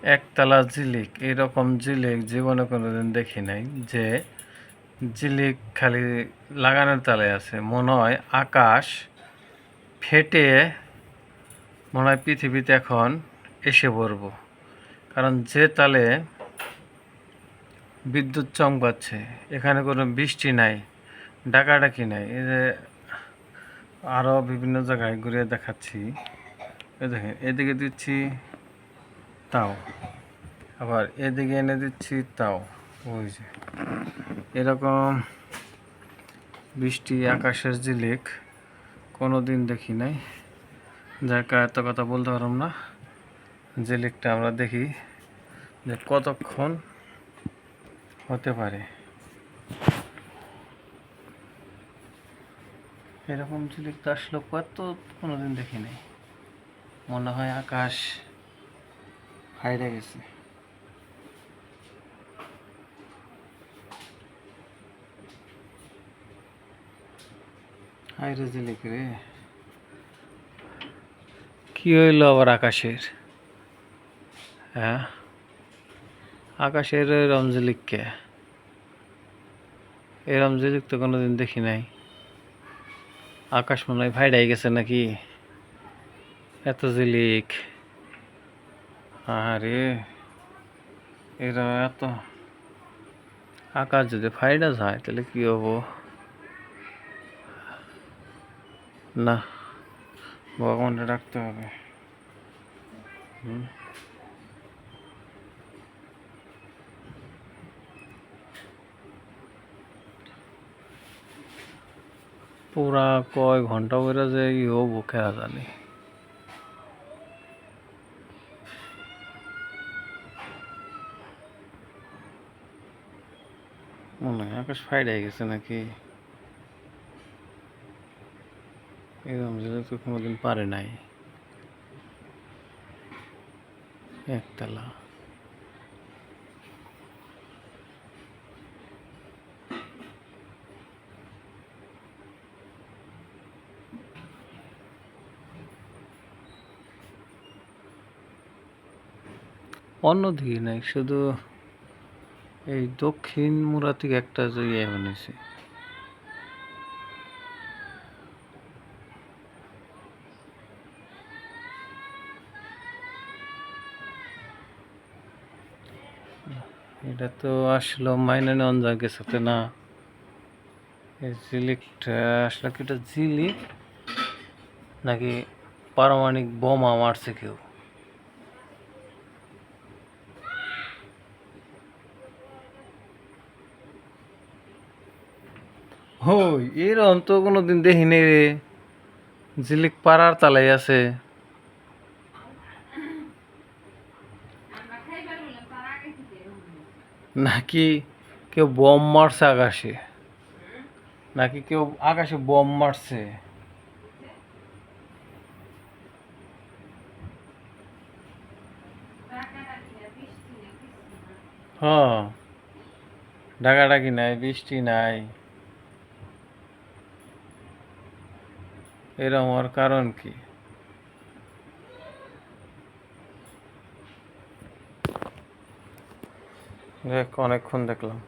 একতলা ঝিলিক, এরকম ঝিলিক জীবনে কোনোদিন দেখি নাই। যে ঝিলিক খালি লাগানোর তালে আছে, মনে হয় আকাশ ফেটে মনে হয় পৃথিবীতে এখন এসে পড়ব। কারণ যে তালে বিদ্যুৎ চমকাচ্ছে, এখানে কোনো বৃষ্টি নাই, ডাকাডাকি নাই। এই যে আরও বিভিন্ন জায়গায় ঘুরে দেখাচ্ছি, এই দেখেন এদিকে দিচ্ছি তাও, আবার এদিকে এনে দিচ্ছি তাও। ওই যে এরকম বৃষ্টি আকাশের ঝিলিক কোনো দিন দেখি নাই, যার এত কথা বলতে পারলাম না। ঝিলিকটা আমরা দেখি যে কতক্ষণ হতে পারে। এরকম ঝিলিক তো আসলে কত কোনোদিন দেখি নাই, মনে হয় আকাশ হাইরে গেছে। হাইরে ঝিলিক রে, কি হইল আবার আকাশের? হ্যাঁ, আকাশের এরম ঝিলিক কে? এরম ঝিলিক তো কোনোদিন দেখি নাই। আকাশ মনে হয় ফাইড়াই গেছে নাকি, এত ঝিলিক। আরে এরা এত, আকাশ যদি ফাইড়া যায় তাহলে কি হবো? না, ভগবানকে ডাকতে হবে। পুরা কয় ঘন্টা করে যে ই হবো খেয়া জানি। মনে হয় আকাশ ফাইড়াই গেছে নাকি। এরকম জিনিস তো কোনোদিন পারে নাই। একতলা অন্যদিকে নাই, শুধু এই দক্ষিণ মুরা থেকে একটা ইয়ে বানিয়েছে। এটা তো আসলো মাইনে নেওয়া যায় সাথে না। এই ঝিলিকটা আসলে কি এটা ঝিলিক নাকি পারমাণবিক বোমা মারছে কেউ? হই এরকম তো কোনোদিন দেখিনি রে, ঝিলিক পাড়ার তালাই আছে নাকি কেউ বম মারছে আকাশে, নাকি কেউ আকাশে বম মারছে? হ্যাঁ, ডাকাডাকি নাই, বৃষ্টি নাই, এরকম হওয়ার কারণ কি? দেখ অনেকক্ষণ দেখলাম।